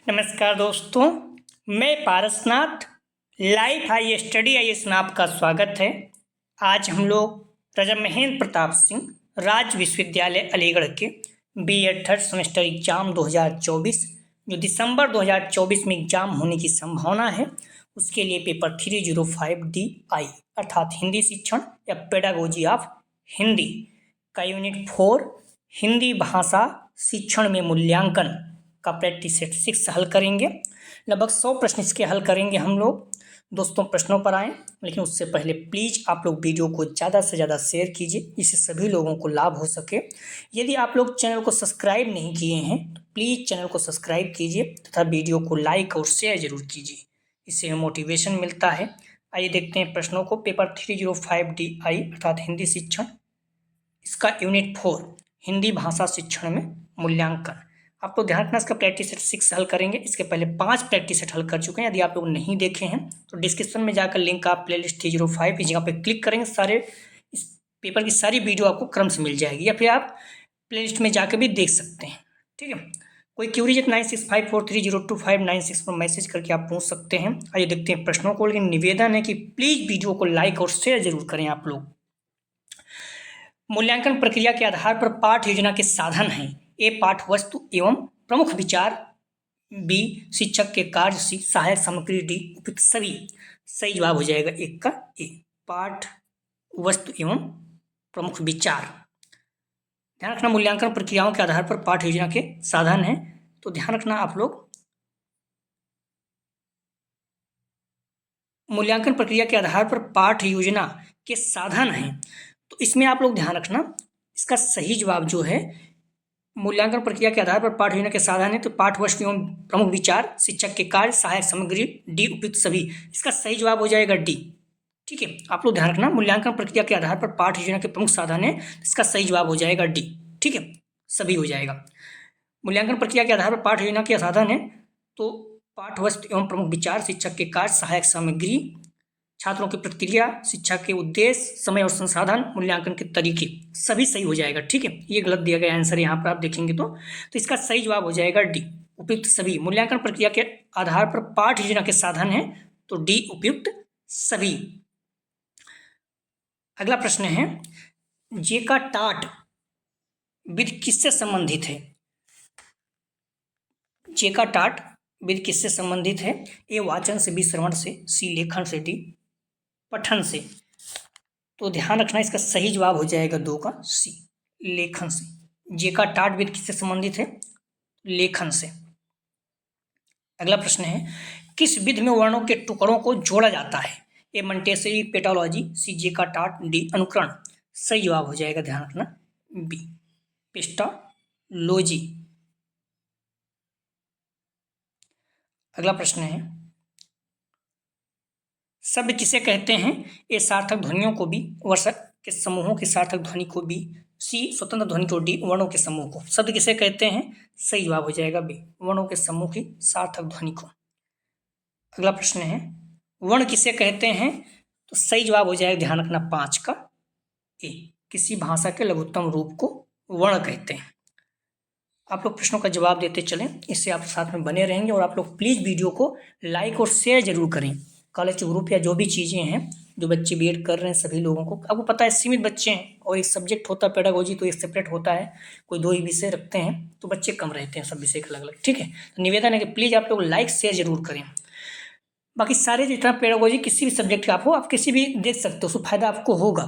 नमस्कार दोस्तों, मैं Parasnath life high study IAS में आपका स्वागत है। आज हम लोग राजा महेंद्र प्रताप सिंह राज्य विश्वविद्यालय अलीगढ़ के बीएड थर्ड सेमेस्टर एग्जाम 2024 जो दिसंबर 2024 में एग्जाम होने की संभावना है, उसके लिए पेपर 305 DI अर्थात हिंदी शिक्षण या पेडागोजी ऑफ हिंदी का यूनिट 4 हिंदी भाषा शिक्षण में मूल्यांकन का प्रैक्टिस सेट 6 हल करेंगे। लगभग 100 प्रश्न इसके हल करेंगे हम लोग। दोस्तों प्रश्नों पर आएँ, लेकिन उससे पहले प्लीज़ आप लोग वीडियो को ज़्यादा से ज़्यादा शेयर कीजिए, इससे सभी लोगों को लाभ हो सके। यदि आप लोग चैनल को सब्सक्राइब नहीं किए हैं तो प्लीज़ चैनल को सब्सक्राइब कीजिए तथा वीडियो को लाइक और शेयर जरूर कीजिए, इससे हमें मोटिवेशन मिलता है। आइए देखते हैं प्रश्नों को। पेपर 305 DI अर्थात हिंदी शिक्षण, इसका यूनिट 4 हिंदी भाषा शिक्षण में मूल्यांकन। आप लोग ध्यान रखना, इसका प्रैक्टिस सेट 6 हल करेंगे। इसके पहले 5 प्रैक्टिस सेट हल कर चुके हैं। यदि आप लोग नहीं देखे हैं तो डिस्क्रिप्शन में जाकर लिंक आप प्लेलिस्ट 305 इस जगह पे क्लिक करेंगे, सारे इस पेपर की सारी वीडियो आपको क्रम से मिल जाएगी, या फिर आप प्लेलिस्ट में जाकर भी देख सकते हैं। ठीक है, कोई क्यूरी है 9654302596 पर मैसेज करके आप पूछ सकते हैं। आइए देखते हैं प्रश्नों को, लेकिन निवेदन है कि प्लीज़ वीडियो को लाइक और शेयर जरूर करें आप लोग। मूल्यांकन प्रक्रिया के आधार पर पाठ योजना के साधन हैं। ए पाठ वस्तु एवं प्रमुख विचार, बी शिक्षक के कार्य, सी सहायक सामग्री, डी उपयुक्त सभी। सही जवाब हो जाएगा एक का ए, पाठ वस्तु एवं प्रमुख विचार। ध्यान रखना, मूल्यांकन प्रक्रियाओं के आधार पर पाठ योजना के साधन हैं, तो ध्यान रखना आप लोग। मूल्यांकन प्रक्रिया के आधार पर पाठ योजना के साधन हैं, तो इसमें आप लोग ध्यान रखना, इसका सही जवाब जो है मूल्यांकन प्रक्रिया के आधार पर पाठ योजना के साधन है, तो पाठ वस्तु एवं प्रमुख विचार, शिक्षक के कार्य, सहायक सामग्री, डी उपयुक्त सभी। इसका सही जवाब हो जाएगा डी। ठीक है, आप लोग ध्यान रखना, मूल्यांकन प्रक्रिया के आधार पर पाठ योजना के प्रमुख साधन है, इसका सही जवाब हो जाएगा डी। ठीक है, सभी हो जाएगा। मूल्यांकन प्रक्रिया के आधार पर पाठ योजना के साधन है, तो पाठ वस्तु एवं प्रमुख विचार, शिक्षक के कार्य, सहायक सामग्री, छात्रों की प्रतिक्रिया, शिक्षा के उद्देश्य, समय और संसाधन, मूल्यांकन के तरीके, सभी सही हो जाएगा। ठीक है, ये गलत दिया गया आंसर यहाँ पर आप देखेंगे तो इसका सही जवाब हो जाएगा डी, उपयुक्त सभी। मूल्यांकन प्रक्रिया के आधार पर पाठ योजना के साधन है, तो डी उपयुक्त सभी। अगला प्रश्न है, जे का टाट विधि किससे संबंधित है? जे का टाट विधि किससे संबंधित है? ए वाचन से, बी श्रवण से, सी लेखन से, डी पठन से। तो ध्यान रखना, इसका सही जवाब हो जाएगा 2 का सी, लेखन से। जे का टाट विधि किससे संबंधित है? लेखन से। अगला प्रश्न है, किस विधि में वर्णों के टुकड़ों को जोड़ा जाता है? ए मंटेसरी पेटोलॉजी, सी जे का टाट, डी अनुकरण। सही जवाब हो जाएगा, ध्यान रखना, बी पेस्टोलॉजी। अगला प्रश्न है, शब्द किसे कहते हैं? ए सार्थक ध्वनियों को, बी वर्षक के समूहों के सार्थक ध्वनि को, बी सी स्वतंत्र ध्वनि को, डी वर्णों के समूह को। शब्द किसे कहते हैं? सही जवाब हो जाएगा बी, वर्णों के समूह की सार्थक ध्वनि को। अगला प्रश्न है, वर्ण किसे कहते हैं? तो सही जवाब हो जाएगा, ध्यान रखना, 5 का ए, किसी भाषा के लघुत्तम रूप को वर्ण कहते हैं। आप लोग प्रश्नों का जवाब देते चलें, इससे आप साथ में बने रहेंगे। और आप लोग प्लीज़ वीडियो को लाइक और शेयर जरूर करें। कॉलेज ग्रुप या जो भी चीज़ें हैं, जो बच्चे बीएड कर रहे हैं, सभी लोगों को, आपको पता है सीमित बच्चे हैं और एक सब्जेक्ट होता है पेडागोजी, तो एक सेपरेट होता है, कोई 2 ही विषय रखते हैं, तो बच्चे कम रहते हैं सब विषय अलग अलग। ठीक है, तो निवेदन है कि प्लीज़ आप लोग लाइक शेयर जरूर करें। बाकी सारे जितना पेडागोजी किसी भी सब्जेक्ट का आप हो, आप किसी भी देख सकते हो, उसको फायदा आपको होगा।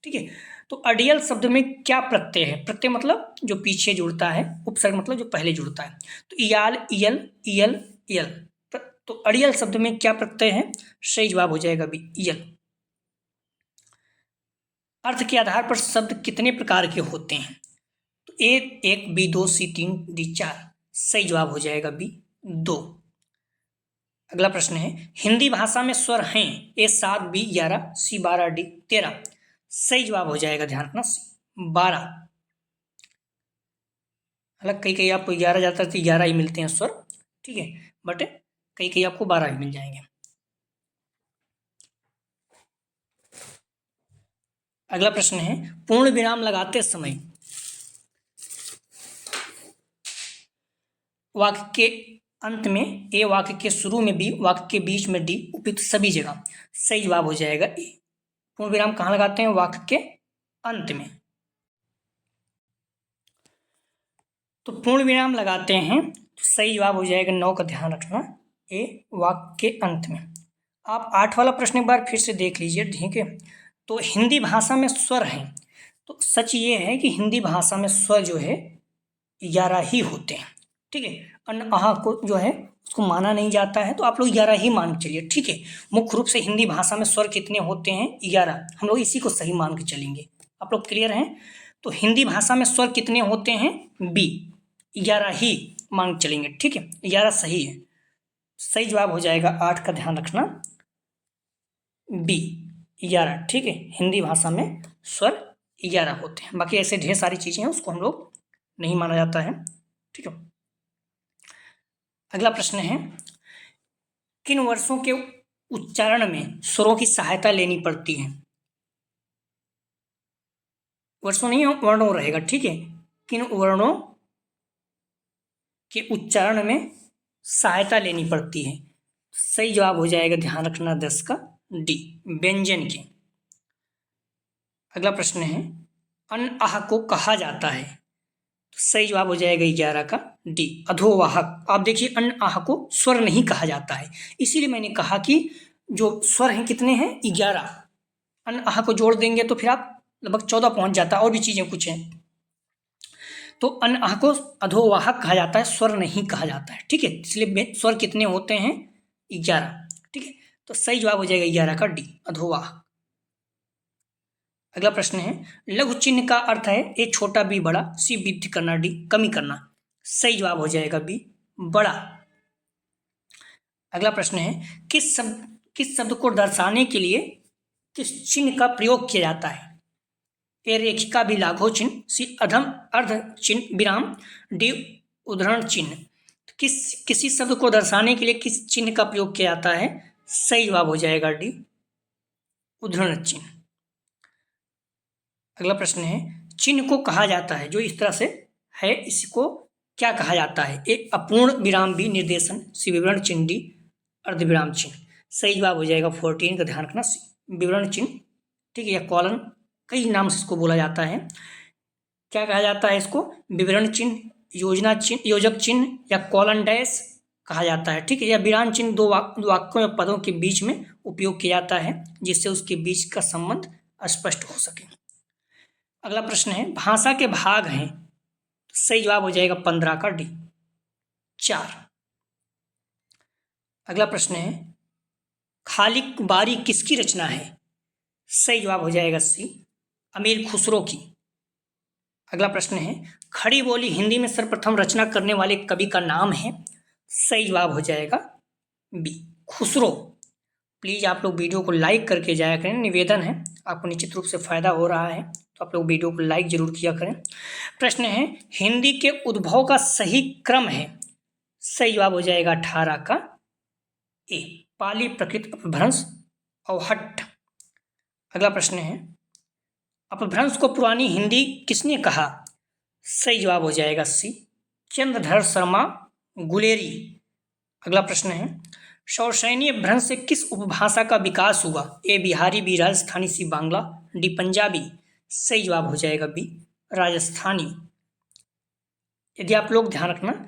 ठीक है, तो अडियल शब्द में क्या प्रत्यय है? प्रत्यय मतलब जो पीछे जुड़ता है, उपसर्ग मतलब जो पहले जुड़ता है। तो इयाल, इयल, इयल, इयल। तो अड़ियल शब्द में क्या प्रत्यय है? सही जवाब हो जाएगा बी, इयल। अर्थ के आधार पर शब्द कितने प्रकार के होते हैं? तो ए 1, बी 2, सी 3, डी 4। सही जवाब हो जाएगा बी, 2। अगला प्रश्न है, हिंदी भाषा में स्वर हैं? ए 7, बी 11, सी 12, डी 13। सही जवाब हो जाएगा, ध्यान रखना, सी 12। हालांकि कई कई आपको 11 जाता है तो 11 ही मिलते हैं स्वर, ठीक है, बट कई कई आपको 12 ही मिल जाएंगे। अगला प्रश्न है, पूर्ण विराम लगाते समय वाक्य के अंत में ए, वाक्य के शुरू में बी, वाक्य के बीच में डी, उपयुक्त सभी जगह। सही जवाब हो जाएगा ए। पूर्ण विराम कहाँ लगाते हैं? वाक्य के अंत में। तो पूर्ण विराम लगाते हैं तो सही जवाब हो जाएगा 9 का ध्यान रखना, ए, वाक्य के अंत में। आप 8 वाला प्रश्न एक बार फिर से देख लीजिए, ठीक है। तो हिंदी भाषा में स्वर हैं, तो सच ये है कि हिंदी भाषा में स्वर जो है 11 ही होते हैं, ठीक है। अन आह को जो है उसको माना नहीं जाता है, तो आप लोग 11 ही मान के चलिए, ठीक है। मुख्य रूप से हिंदी भाषा में स्वर कितने होते हैं? 11। हम लोग इसी को सही मान के चलेंगे। आप लोग क्लियर हैं? तो हिंदी भाषा में स्वर कितने होते हैं? बी, 11 ही मान के चलेंगे, ठीक है। 11 सही है। सही जवाब हो जाएगा 8 का ध्यान रखना, बी, 11, ठीक है। हिंदी भाषा में स्वर 11 होते हैं, बाकी ऐसे ढेर सारी चीजें हैं उसको हम लोग नहीं माना जाता है, ठीक है। अगला प्रश्न है, किन वर्षों के उच्चारण में स्वरों की सहायता लेनी पड़ती है? वर्षों नहीं, वर्णों रहेगा, ठीक है। किन वर्णों के उच्चारण में सहायता लेनी पड़ती है? सही जवाब हो जाएगा, ध्यान रखना, 10 का डी, व्यंजन के। अगला प्रश्न है, अन आह को कहा जाता है? तो सही जवाब हो जाएगा 11 का डी, अधोवाहक। आप देखिए, अन आह को स्वर नहीं कहा जाता है, इसीलिए मैंने कहा कि जो स्वर हैं कितने हैं? 11। अन आह को जोड़ देंगे तो फिर आप लगभग 14 पहुंच जाता है, और भी चीजें कुछ हैं। तो अन आह को अधोवाहक कहा जाता है, स्वर नहीं कहा जाता है, ठीक है। इसलिए स्वर कितने होते हैं? 11, ठीक है। तो सही जवाब हो जाएगा 11 का डी, अधोवाहक। अगला प्रश्न है, लघु चिन्ह का अर्थ है ए छोटा, बी बड़ा, सी वृद्धि करना, डी कमी करना। सही जवाब हो जाएगा बी, बड़ा। अगला प्रश्न है, किस शब्द को दर्शाने के लिए किस चिन्ह का प्रयोग किया जाता है? ए रेखिका भी लाघव चिन्ह, सी अधम अर्ध चिन्ह विराम, डी उद्धरण चिन्ह। किसी शब्द को दर्शाने के लिए किस चिन्ह का प्रयोग किया जाता है? सही जवाब हो जाएगा डी, उद्धरण चिन्ह। अगला प्रश्न है, चिन्ह को कहा जाता है जो इस तरह से है, इसको क्या कहा जाता है? एक अपूर्ण विराम भी निर्देशन, सी विवरण चिन्ह, डी अर्धविराम चिन्ह। सही जवाब हो जाएगा 14 का ध्यान रखना, सी विवरण चिन्ह, ठीक है। या कॉलन, कई नाम से इसको बोला जाता है। क्या कहा जाता है इसको? विवरण चिन्ह, योजना चिन्ह, योजक चिन्ह, या कॉलन डैश कहा जाता है, ठीक है। या विराम चिन्ह दो वाक्यों या पदों के बीच में उपयोग किया जाता है जिससे उसके बीच का संबंध स्पष्ट हो सके। अगला प्रश्न है, भाषा के भाग हैं? सही जवाब हो जाएगा 15 का डी, 4। अगला प्रश्न है, खालिक बारी किसकी रचना है? सही जवाब हो जाएगा सी, अमीर खुसरो की। अगला प्रश्न है, खड़ी बोली हिंदी में सर्वप्रथम रचना करने वाले कवि का नाम है? सही जवाब हो जाएगा बी, खुसरो। प्लीज आप लोग वीडियो को लाइक करके जाया करें, निवेदन है, आपको निश्चित रूप से फायदा हो रहा है तो आप लोग वीडियो को लाइक जरूर किया करें। प्रश्न है, हिंदी के उद्भव का सही क्रम है? सही जवाब हो जाएगा 18 का ए, पाली प्रकृत अपभ्रंश अवहट्ठ। अगला प्रश्न है, अपभ्रंश को पुरानी हिंदी किसने कहा? सही जवाब हो जाएगा सी, चंद्रधर शर्मा गुलेरी। अगला प्रश्न है, शौरसैनी अपभ्रंश से किस उपभाषा का विकास हुआ? ए बिहारी, बी राजस्थानी, सी बांग्ला, डी पंजाबी। सही जवाब हो जाएगा बी, राजस्थानी। यदि आप लोग ध्यान रखना,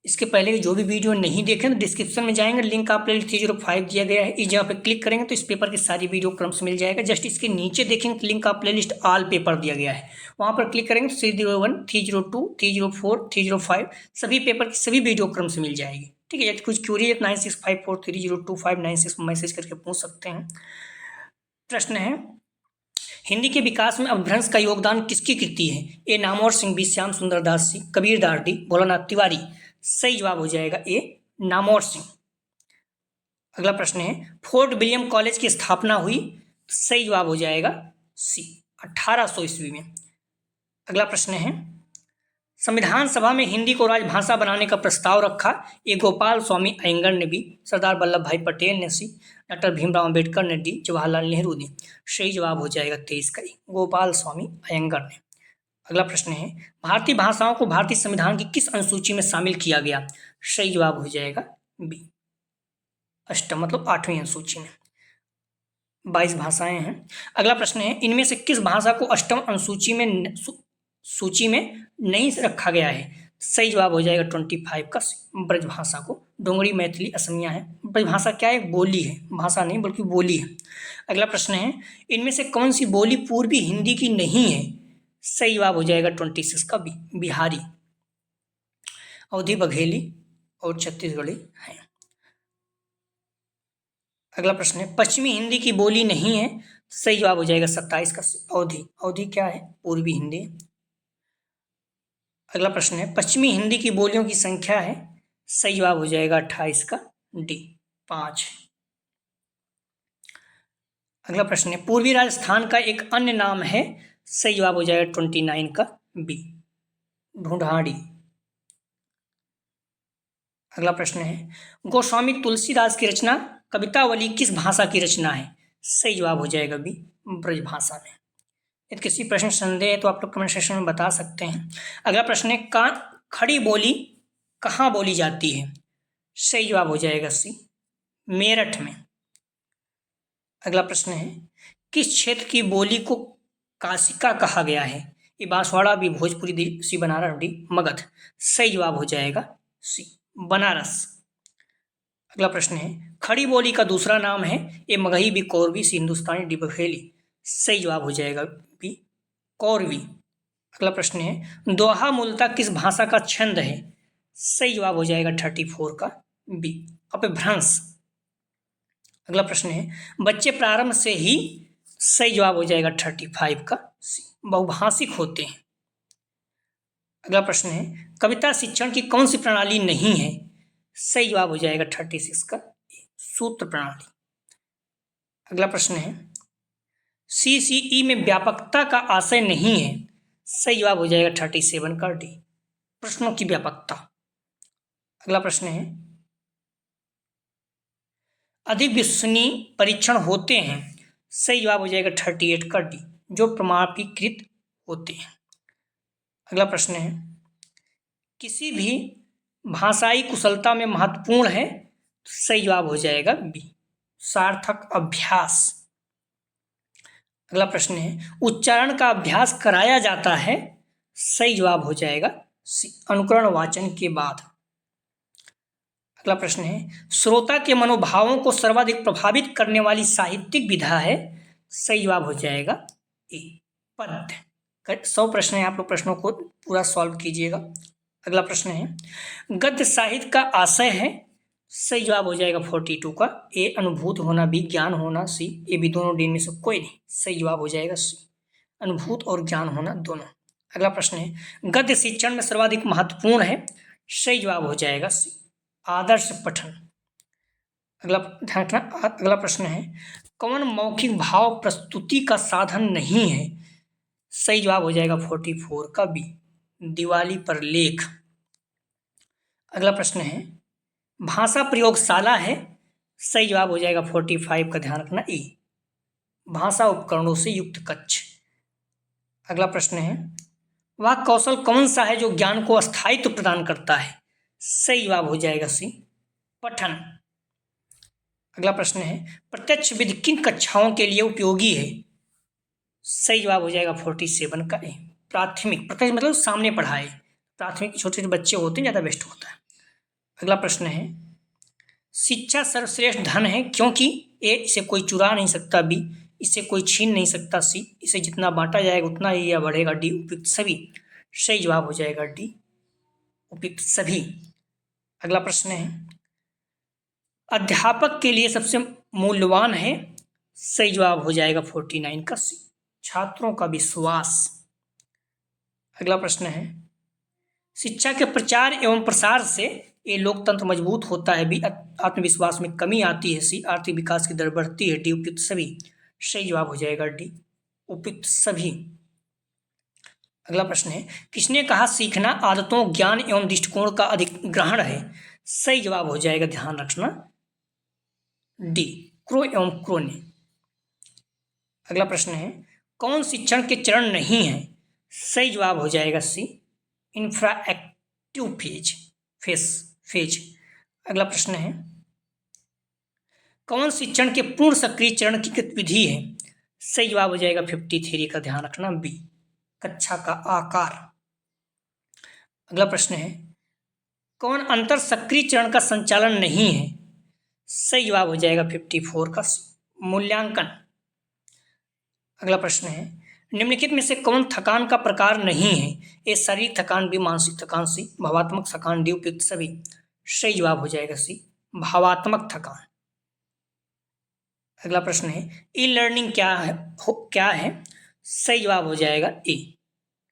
इसके पहले की जो भी वीडियो नहीं देखें तो डिस्क्रिप्शन में जाएंगे, लिंक आप प्लेलिस्ट 305 दिया गया है, इस जगह पे क्लिक करेंगे तो इस पेपर की सारी वीडियो क्रम से मिल जाएगा। जस्ट इसके नीचे देखेंगे तो लिंक आप प्लेलिस्ट ऑल पेपर दिया गया है, वहाँ पर क्लिक करेंगे तो 301, 302, 304, 305 सभी पेपर की सभी वीडियो क्रम से मिल जाएगी, ठीक है। यदि कुछ क्यूरी है 9654302596 मैसेज करके पूछ सकते हैं। प्रश्न है, हिंदी के विकास में अपभ्रंश का योगदान किसकी कृति है? ए नामवर सिंह, बी श्याम सुंदर दास, सी कबीर दास, डी भोलानाथ तिवारी। सही जवाब हो जाएगा ए, नामवर सिंह। अगला प्रश्न है, फोर्ट विलियम कॉलेज की स्थापना हुई? सही जवाब हो जाएगा सी, 1800 ईस्वी में। अगला प्रश्न है, संविधान सभा में हिंदी को राजभाषा बनाने का प्रस्ताव रखा? ए गोपाल स्वामी अयंगर ने, बी सरदार वल्लभ भाई पटेल ने, सी डॉक्टर भीमराव अम्बेडकर ने, डी जवाहरलाल नेहरू ने। सही जवाब हो जाएगा 23 का, गोपाल स्वामी अयंगर ने। अगला प्रश्न है भारतीय भाषाओं को भारतीय संविधान की किस अनुसूची में शामिल किया गया? सही जवाब हो जाएगा बी, अष्टम मतलब 8वीं अनुसूची में। 22 भाषाएं हैं। अगला प्रश्न है इनमें से किस भाषा को अष्टम अनुसूची में सूची में नहीं रखा गया है? सही जवाब हो जाएगा 25 का ब्रज भाषा को। डोंगरी, मैथिली, असमिया है। ब्रज भाषा क्या है? बोली है, भाषा नहीं बल्कि बोली है। अगला प्रश्न है इनमें से कौन सी बोली पूर्वी हिंदी की नहीं है? सही जवाब हो जाएगा 26 का बिहारी। अवधी, बघेली और छत्तीसगढ़ी है। अगला प्रश्न है पश्चिमी हिंदी की बोली नहीं है? सही जवाब हो जाएगा 27 का अवधी। अवधी क्या है? पूर्वी हिंदी। अगला प्रश्न है पश्चिमी हिंदी की बोलियों की संख्या है? सही जवाब हो जाएगा 28 का डी, 5। अगला प्रश्न है पूर्वी राजस्थान का एक अन्य नाम है? सही जवाब हो जाएगा 29 का बी, ढूंढाड़ी। अगला प्रश्न है गोस्वामी तुलसीदास की रचना कवितावली किस भाषा की रचना है? सही जवाब हो जाएगा बी, ब्रज भाषा में। यदि किसी प्रश्न संदेह है तो आप लोग कमेंट सेक्शन में बता सकते हैं। अगला प्रश्न है खड़ी बोली कहाँ बोली जाती है? सही जवाब हो जाएगा सी, मेरठ में। अगला प्रश्न है किस क्षेत्र की बोली को काशिका कहा गया है? ये बांसवाड़ा भी, भोजपुरी, सी बनारस, डी मगध। सही जवाब हो जाएगा सी, बनारस। अगला प्रश्न है खड़ी बोली का दूसरा नाम है? ए मगही, बी कौरवी, सी हिंदुस्तानी, डी बघेली। सही जवाब हो जाएगा बी, कौरवी। अगला प्रश्न है दोहा मूलतः किस भाषा का छंद है? सही जवाब हो जाएगा 34 का बी, अपभ्रंश। अगला प्रश्न है बच्चे प्रारंभ से ही? सही जवाब हो जाएगा 35 का सी, बहुभाषिक होते हैं। अगला प्रश्न है कविता शिक्षण की कौन सी प्रणाली नहीं है? सही जवाब हो जाएगा 36 का सूत्र प्रणाली। अगला प्रश्न है सीसीई में व्यापकता का आशय नहीं है? सही जवाब हो जाएगा 37 का डी, प्रश्नों की व्यापकता। अगला प्रश्न है अधिक विश्वसनीय परीक्षण होते हैं? सही जवाब हो जाएगा 38 का डी, जो प्रमाणीकृत होते हैं। अगला प्रश्न है किसी भी भाषाई कुशलता में महत्वपूर्ण है? सही जवाब हो जाएगा बी, सार्थक अभ्यास। अगला प्रश्न है उच्चारण का अभ्यास कराया जाता है? सही जवाब हो जाएगा सी, अनुकरण वाचन के बाद। अगला प्रश्न है श्रोता के मनोभावों को सर्वाधिक प्रभावित करने वाली साहित्यिक विधा है? सही जवाब हो जाएगा ए, पद्य। 100 प्रश्न है, आप लोग प्रश्नों को पूरा सॉल्व कीजिएगा। अगला प्रश्न है गद्य साहित्य का आशय है? सही जवाब हो जाएगा 42 का ए, अनुभूत होना, बी ज्ञान होना, सी ये भी दोनों, डी में से कोई नहीं। सही जवाब हो जाएगा सी, अनुभूत और ज्ञान होना दोनों। अगला प्रश्न है गद्य शिक्षण में सर्वाधिक महत्वपूर्ण है? सही जवाब हो जाएगा सी, आदर्श पठन। अगला प्रश्न है कौन मौखिक भाव प्रस्तुति का साधन नहीं है? सही जवाब हो जाएगा 44 का बी, दिवाली पर लेख। अगला प्रश्न है भाषा प्रयोगशाला है? सही जवाब हो जाएगा 45 का, ध्यान रखना ए, भाषा उपकरणों से युक्त कक्ष। अगला प्रश्न है वह कौशल कौन सा है जो ज्ञान को स्थायित्व प्रदान करता है? सही जवाब हो जाएगा सी, पठन। अगला प्रश्न है प्रत्यक्ष विधि किन कक्षाओं के लिए उपयोगी है? सही जवाब हो जाएगा 47 का ए, प्राथमिक। प्रत्यक्ष मतलब सामने पढ़ाए, प्राथमिक छोटे छोटे बच्चे होते हैं, ज़्यादा बेस्ट होता है। अगला प्रश्न है शिक्षा सर्वश्रेष्ठ धन है क्योंकि ए, इसे कोई चुरा नहीं सकता, बी इसे कोई छीन नहीं सकता, सी इसे जितना बांटा जाएगा उतना ही यह बढ़ेगा, डी उपयुक्त सभी। सही जवाब हो जाएगा डी, उपयुक्त सभी। अगला प्रश्न है अध्यापक के लिए सबसे मूल्यवान है? सही जवाब हो जाएगा 49 का सी, छात्रों का विश्वास। अगला प्रश्न है शिक्षा के प्रचार एवं प्रसार से ए, लोकतंत्र मजबूत होता है, बी आत्मविश्वास में कमी आती है, सी आर्थिक विकास की दर बढ़ती है, डी उपयुक्त सभी। सही जवाब हो जाएगा डी, उपयुक्त सभी। अगला प्रश्न है किसने कहा सीखना आदतों, ज्ञान एवं दृष्टिकोण का अधिग्रहण है? सही जवाब हो जाएगा, ध्यान रखना, डी क्रो एवं क्रो ने। अगला प्रश्न है कौन शिक्षण के चरण नहीं है? सही जवाब हो जाएगा सी, इंफ्राएक्टिव फेज। अगला प्रश्न है, कौन शिक्षण के पूर्ण सक्रिय चरण की गतिविधि है? सही जवाब हो जाएगा 53 का ध्यान रखना बी, कक्षा का आकार। अगला प्रश्न है, कौन अंतर सक्रिय चरण का संचालन नहीं है? सही जवाब हो जाएगा 54 का सी, मूल्यांकन। अगला प्रश्न है, निम्नलिखित में से कौन थकान का प्रकार नहीं है? ए शारीरिक थकान, बी मानसिक थकान, सी भावात्मक थकान, डी उपयुक्त सभी। सही जवाब हो जाएगा सी, भावात्मक थकान। अगला प्रश्न है, ई लर्निंग क्या है? सही जवाब हो जाएगा ए,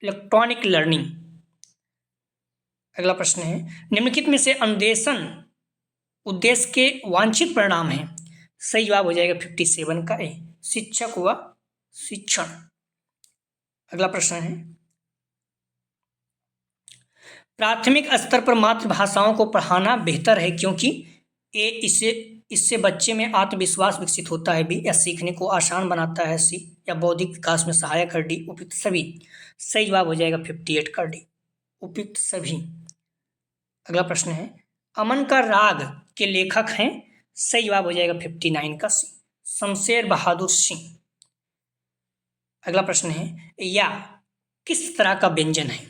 इलेक्ट्रॉनिक लर्निंग। अगला प्रश्न है, निम्नलिखित में से अनुदेशन उद्देश्य के वांछित परिणाम है? सही जवाब हो जाएगा 57 का ए, शिक्षक व शिक्षण। अगला प्रश्न है, प्राथमिक स्तर पर मातृभाषाओं को पढ़ाना बेहतर है क्योंकि ए इससे बच्चे में आत्मविश्वास विकसित होता है, बी या सीखने को आसान बनाता है, सी या बौद्धिक विकास में सहायक है, डी उपयुक्त सभी। सही जवाब हो जाएगा 58 का डी, उपयुक्त सभी। अगला प्रश्न है, अमन का राग के लेखक हैं? सही जवाब हो जाएगा 59 का सी, शमशेर बहादुर सिंह। अगला प्रश्न है, या किस तरह का व्यंजन है?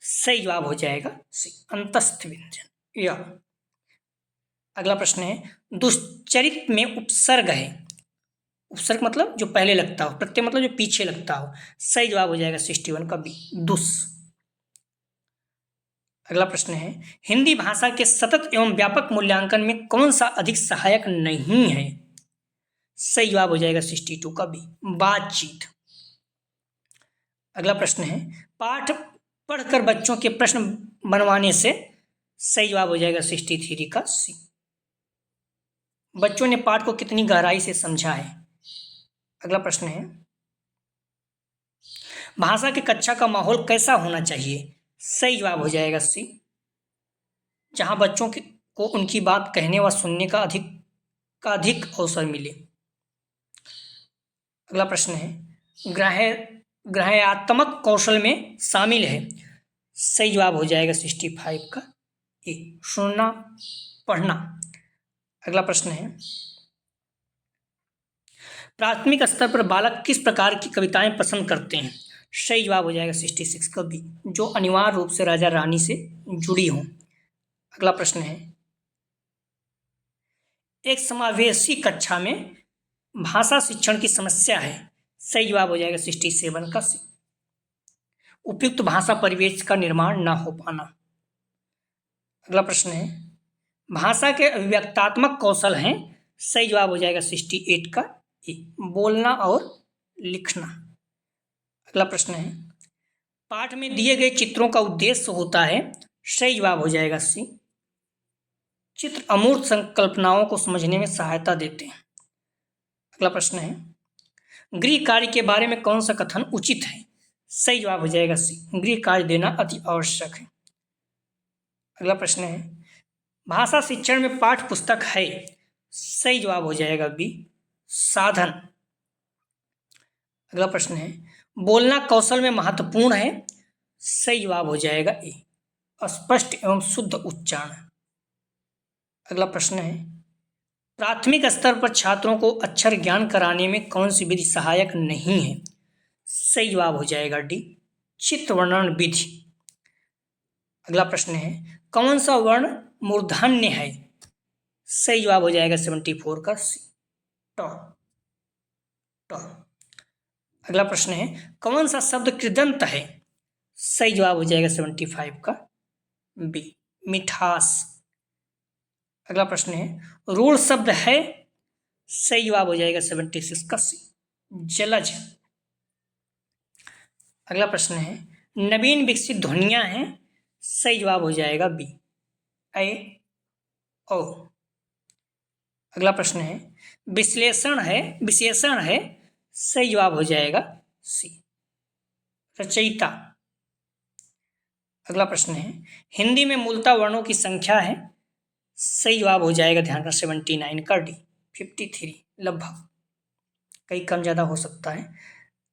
सही जवाब हो जाएगा सी, अंतस्थ व्यंजन या। अगला प्रश्न है, दुश्चरित में उपसर्ग है? उपसर्ग मतलब जो पहले लगता हो, प्रत्यय मतलब जो पीछे लगता हो। सही जवाब हो जाएगा 61 का बी, दुस। अगला प्रश्न है, हिंदी भाषा के सतत एवं व्यापक मूल्यांकन में कौन सा अधिक सहायक नहीं है? सही जवाब हो जाएगा 62 का बी, बातचीत। अगला प्रश्न है, पाठ पढ़कर बच्चों के प्रश्न बनवाने से? सही जवाब हो जाएगा 63 का सी, बच्चों ने पाठ को कितनी गहराई से समझा है। अगला प्रश्न है, भाषा की कक्षा का माहौल कैसा होना चाहिए? सही जवाब हो जाएगा सी, जहां बच्चों को उनकी बात कहने व सुनने का अधिक अवसर मिले। अगला प्रश्न है, ग्रहणात्मक कौशल में शामिल है? सही जवाब हो जाएगा 65 का ए, सुनना पढ़ना। अगला प्रश्न है, प्राथमिक स्तर पर बालक किस प्रकार की कविताएं पसंद करते हैं? सही जवाब हो जाएगा 66 का बी, जो अनिवार्य रूप से राजा रानी से जुड़ी हों। अगला प्रश्न है, एक समावेशी कक्षा में भाषा शिक्षण की समस्या है? सही जवाब हो जाएगा 67 का सी, उपयुक्त भाषा परिवेश का निर्माण न हो पाना। अगला प्रश्न है, भाषा के अभिव्यक्तात्मक कौशल हैं? सही जवाब हो जाएगा 68 का ए, बोलना और लिखना। अगला प्रश्न है, पाठ में दिए गए चित्रों का उद्देश्य होता है? सही जवाब हो जाएगा सी, चित्र अमूर्त संकल्पनाओं को समझने में सहायता देते हैं। अगला प्रश्न है, गृह कार्य के बारे में कौन सा कथन उचित है? सही जवाब हो जाएगा सी, गृह कार्य देना अति आवश्यक है। अगला प्रश्न है, भाषा शिक्षण में पाठ पुस्तक है? सही जवाब हो जाएगा बी, साधन। अगला प्रश्न है, बोलना कौशल में महत्वपूर्ण है? सही जवाब हो जाएगा ए, स्पष्ट एवं शुद्ध उच्चारण। अगला प्रश्न है, प्राथमिक स्तर पर छात्रों को अक्षर ज्ञान कराने में कौन सी विधि सहायक नहीं है? सही जवाब हो जाएगा डी, चित्र वर्णन विधि। अगला प्रश्न है, कौन सा वर्ण मूर्धन्य है? सही जवाब हो जाएगा 74 का सी, ट। अगला प्रश्न है, कौन सा शब्द कृदंत है? सही जवाब हो जाएगा 75 का बी, मिठास। अगला प्रश्न है, रूढ़ शब्द है? सही जवाब हो जाएगा 76 का सी, जलज। अगला प्रश्न है, नवीन विकसित ध्वनियां हैं? सही जवाब हो जाएगा बी, ए ओ। अगला प्रश्न है, विश्लेषण है? सही जवाब हो जाएगा सी, रचयिता। अगला प्रश्न है, हिंदी में मूलतः वर्णों की संख्या है? सही जवाब हो जाएगा ध्यान का 79 का डी, 53 लगभग, कई कम ज़्यादा हो सकता है।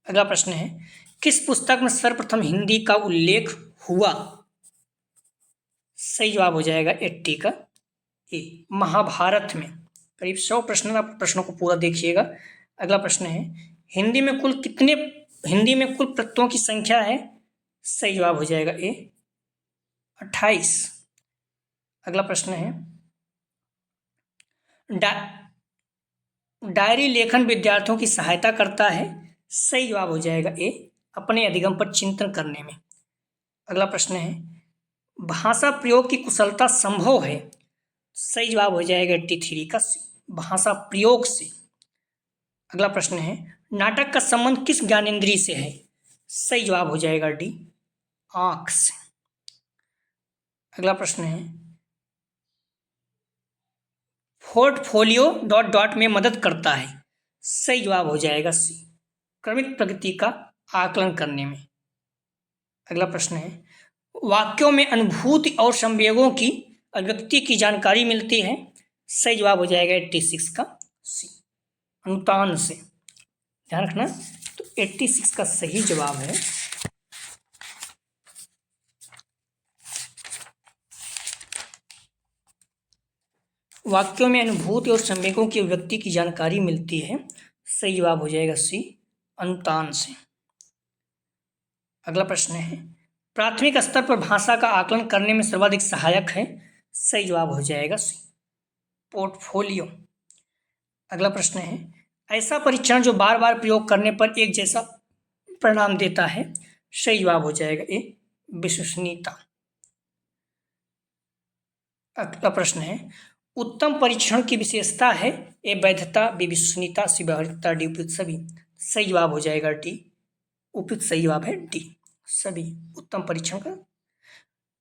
अगला प्रश्न है, किस पुस्तक में सर्वप्रथम हिंदी का उल्लेख हुआ? सही जवाब हो जाएगा 80 का ए, महाभारत में। करीब 100 प्रश्न, आप प्रश्नों को पूरा देखिएगा। अगला प्रश्न है, हिंदी में कुल प्रत्ययों की संख्या है? सही जवाब हो जाएगा ए, 28। अगला प्रश्न है, डायरी लेखन विद्यार्थियों की सहायता करता है? सही जवाब हो जाएगा ए, अपने अधिगम पर चिंतन करने में। अगला प्रश्न है, भाषा प्रयोग की कुशलता संभव है? सही जवाब हो जाएगा 83 का सी, भाषा प्रयोग से। अगला प्रश्न है, नाटक का संबंध किस ज्ञानेंद्रिय से है? सही जवाब हो जाएगा डी, आंख से। अगला प्रश्न है, पोर्टफोलियो डॉट डॉट में मदद करता है? सही जवाब हो जाएगा सी, क्रमिक प्रगति का आकलन करने में। अगला प्रश्न है, वाक्यों में अनुभूति और संवेगों की अभिव्यक्ति की जानकारी मिलती है? सही जवाब हो जाएगा 86 का सी, अनुतान से। ध्यान रखना, तो 86 का सही जवाब है वाक्यों में अनुभूति और संवेगों की अभिव्यक्ति की जानकारी मिलती है। सही जवाब हो जाएगा सी, अनुतान से। अगला प्रश्न है, प्राथमिक स्तर पर भाषा का आकलन करने में सर्वाधिक सहायक है? सही जवाब हो जाएगा सी, पोर्टफोलियो। अगला प्रश्न है, ऐसा परीक्षण जो बार बार प्रयोग करने पर एक जैसा परिणाम देता है? सही जवाब हो जाएगा ए, विश्वसनीयता। अगला प्रश्न है, उत्तम परीक्षण की विशेषता है? ए, वैधता, बी, विश्वसनीयता, सी, व्यवहारिकता, डी, उपयुक्त सभी। सही जवाब हो जाएगा डी, उपयुक्त सही जवाब है डी, सभी उत्तम परीक्षण का।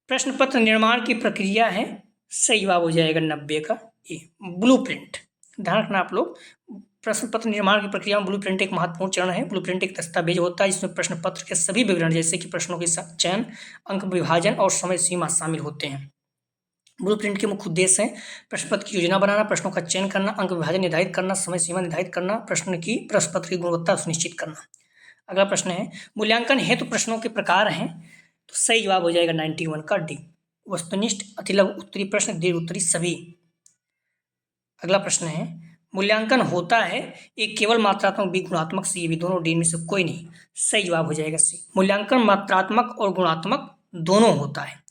प्रश्न पत्र निर्माण की प्रक्रिया है? सही जवाब हो जाएगा 90 का ए, ब्लूप्रिंट। ध्यान रखना आप लोग, प्रश्न पत्र निर्माण की प्रक्रिया में ब्लूप्रिंट एक महत्वपूर्ण चरण है। ब्लूप्रिंट एक दस्तावेज होता है जिसमें प्रश्न पत्र के सभी विवरण जैसे कि प्रश्नों के चयन, अंक विभाजन और समय सीमा शामिल होते हैं। ब्लूप्रिंट के मुख्य उद्देश्य हैं प्रश्न पत्र की योजना बनाना, प्रश्नों का चयन करना, अंक विभाजन निर्धारित करना, समय सीमा निर्धारित करना, प्रश्न पत्र की गुणवत्ता सुनिश्चित करना। अगला प्रश्न है, मूल्यांकन हेतु प्रश्नों के प्रकार हैं? तो सही जवाब हो जाएगा 91 का डी, वस्तुनिष्ठ, अतिलघु उत्तरी प्रश्न, दीर्घ उत्तरी सभी। अगला प्रश्न है, मूल्यांकन होता है? एक केवल मात्रात्मक, बी गुणात्मक, सी, ये भी दोनों, डी में से कोई नहीं। सही जवाब हो जाएगा सी, मूल्यांकन मात्रात्मक और गुणात्मक दोनों होता है।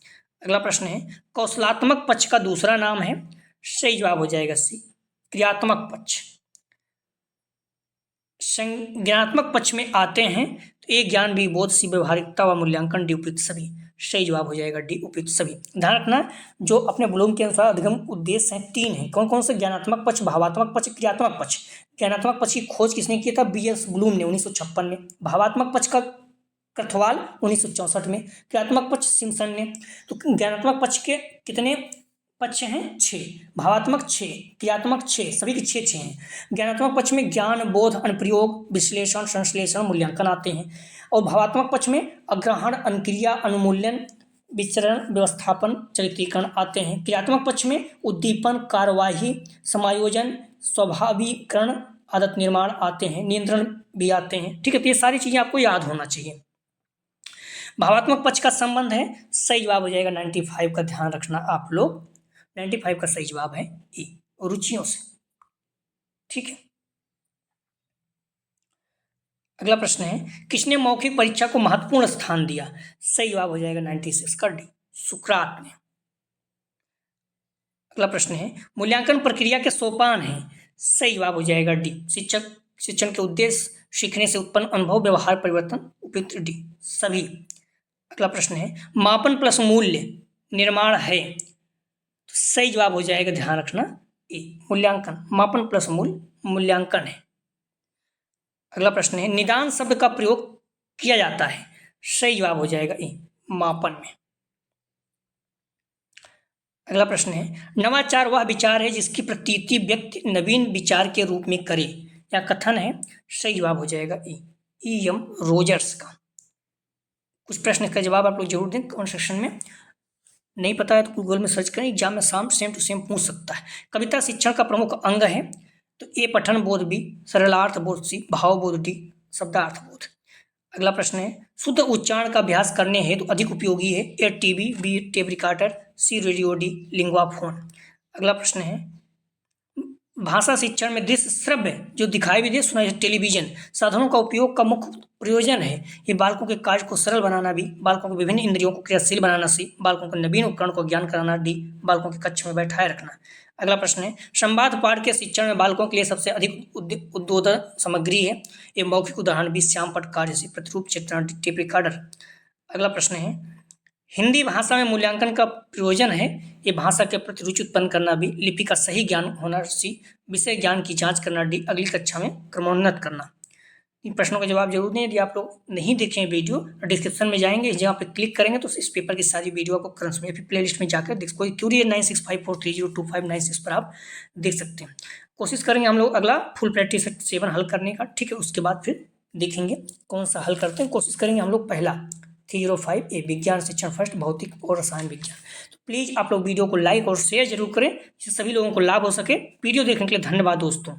अगला प्रश्न है, कौशलात्मक पक्ष का दूसरा नाम है? सही जवाब हो जाएगा सी, क्रियात्मक पक्ष। संज्ञानात्मक पक्ष में आते हैं तो एक ज्ञान, बी बोध, सी व्यवहारिकता व मूल्यांकन, डी उपयुक्त सभी। सही जवाब हो जाएगा डी, उपयुक्त सभी। ध्यान रखना, जो अपने ब्लूम के अनुसार अधिगम उद्देश्य हैं 3 हैं। कौन कौन से? ज्ञानात्मक पक्ष, भावात्मक पक्ष, क्रियात्मक पक्ष। ज्ञानात्मक पक्ष की खोज किसने की था? बी.एस. ब्लूम ने 1956 में। भावात्मक पक्ष का कर्थवाल 1964 में। क्रियात्मक पक्ष सिम्पसन ने। तो ज्ञानात्मक पक्ष के कितने पक्ष हैं? 6, भावात्मक 6, क्रियात्मक 6, सभी के 6 हैं। ज्ञानात्मक पक्ष में ज्ञान, बोध, अनुप्रयोग, विश्लेषण, संश्लेषण, मूल्यांकन आते हैं। और भावात्मक पक्ष में अग्रहण, अनुक्रिया, अनुमूल्यन, विचरण, व्यवस्थापन, चरित्रीकरण आते हैं। क्रियात्मक पक्ष में उद्दीपन, कार्यवाही, समायोजन, स्वाभाविकरण, आदत निर्माण आते हैं, नियंत्रण भी आते हैं। ठीक है, तो ये सारी चीजें आपको याद होना चाहिए। भावात्मक पक्ष का संबंध है? सही जवाब हो जाएगा 95 का, ध्यान रखना आप लोग, 95 का सही जवाब है ए, रुचियों से। ठीक है, अगला प्रश्न है, किसने मौखिक परीक्षा को महत्वपूर्ण स्थान दिया? सही जवाब हो जाएगा 96 का डी, सुकरात ने। अगला प्रश्न है, मूल्यांकन प्रक्रिया के सोपान हैं? सही जवाब हो जाएगा डी, शिक्षण के उद्देश्य, सीखने से उत्पन्न अनुभव, व्यवहार परिवर्तन, उपयुक्त डी सभी। अगला प्रश्न है, मापन प्लस मूल्य निर्माण है? तो सही जवाब हो जाएगा, ध्यान रखना ए, मूल्यांकन। मापन प्लस मूल्य मूल्यांकन है। अगला प्रश्न है, निदान शब्द का प्रयोग किया जाता है? सही जवाब हो जाएगा ए, मापन में। अगला प्रश्न है, नवाचार वह विचार है जिसकी प्रतीति व्यक्ति नवीन विचार के रूप में करे या कथन है? सही जवाब हो जाएगा ए, E.M. रोजर्स का। कुछ प्रश्न इसका जवाब आप लोग जरूर दें कमेंट सेक्शन में। नहीं पता है तो गूगल में सर्च करें, एग्जाम में सेम टू सेम पूछ सकता है। कविता शिक्षण का प्रमुख अंग है? तो ए, पठन बोध, बी, सरलार्थ बोध, सी, भाव बोध, डी, शब्दार्थ बोध। अगला प्रश्न है, शुद्ध उच्चारण का अभ्यास करने हेतु अधिक उपयोगी है? A TV, B tape recorder, C radio, D linguaphone. अगला प्रश्न है, भाषा शिक्षण में दृश्य श्रव्य जो दिखाई भी दे सुनाई टेलीविजन साधनों का उपयोग का मुख्य प्रयोजन है? ये बालकों के कार्य को सरल बनाना, भी बालकों के विभिन्न इंद्रियों को क्रियाशील बनाना, सी बालकों को नवीन उपकरण को ज्ञान कराना, डी बालकों के कक्ष में बैठाए रखना। अगला प्रश्न है, संवाद पाठ के शिक्षण में बालकों के लिए सबसे अधिक उद्बोधन सामग्री है? ये मौखिक उदाहरण, बी श्यामपट्ट कार्य, सी प्रतिरूप चित्रण, डी टेप रिकॉर्डर। अगला प्रश्न है, हिंदी भाषा में मूल्यांकन का प्रयोजन है? ये भाषा के प्रति रुचि उत्पन्न करना, भी लिपि का सही ज्ञान होना, सी विषय ज्ञान की जांच करना, डी अगली कक्षा में क्रमोन्नत करना। इन प्रश्नों का जवाब जरूर दें। यदि आप लोग नहीं देखें वीडियो, डिस्क्रिप्शन में जाएंगे, इस जगह पे क्लिक करेंगे तो इस पेपर की सारी वीडियो को क्रम में प्ले लिस्ट में जाकर देख, कोई क्यूरी 9654302596 पर आप देख सकते हैं। कोशिश करेंगे हम लोग अगला फुल प्रैक्टिस 7 हल करने का, ठीक है। उसके बाद फिर देखेंगे कौन सा हल करते हैं। कोशिश करेंगे हम लोग पहला 305A विज्ञान शिक्षण फर्स्ट, भौतिक और रसायन विज्ञान। तो प्लीज़ आप लोग वीडियो को लाइक और शेयर जरूर करें, जिससे सभी लोगों को लाभ हो सके। वीडियो देखने के लिए धन्यवाद दोस्तों।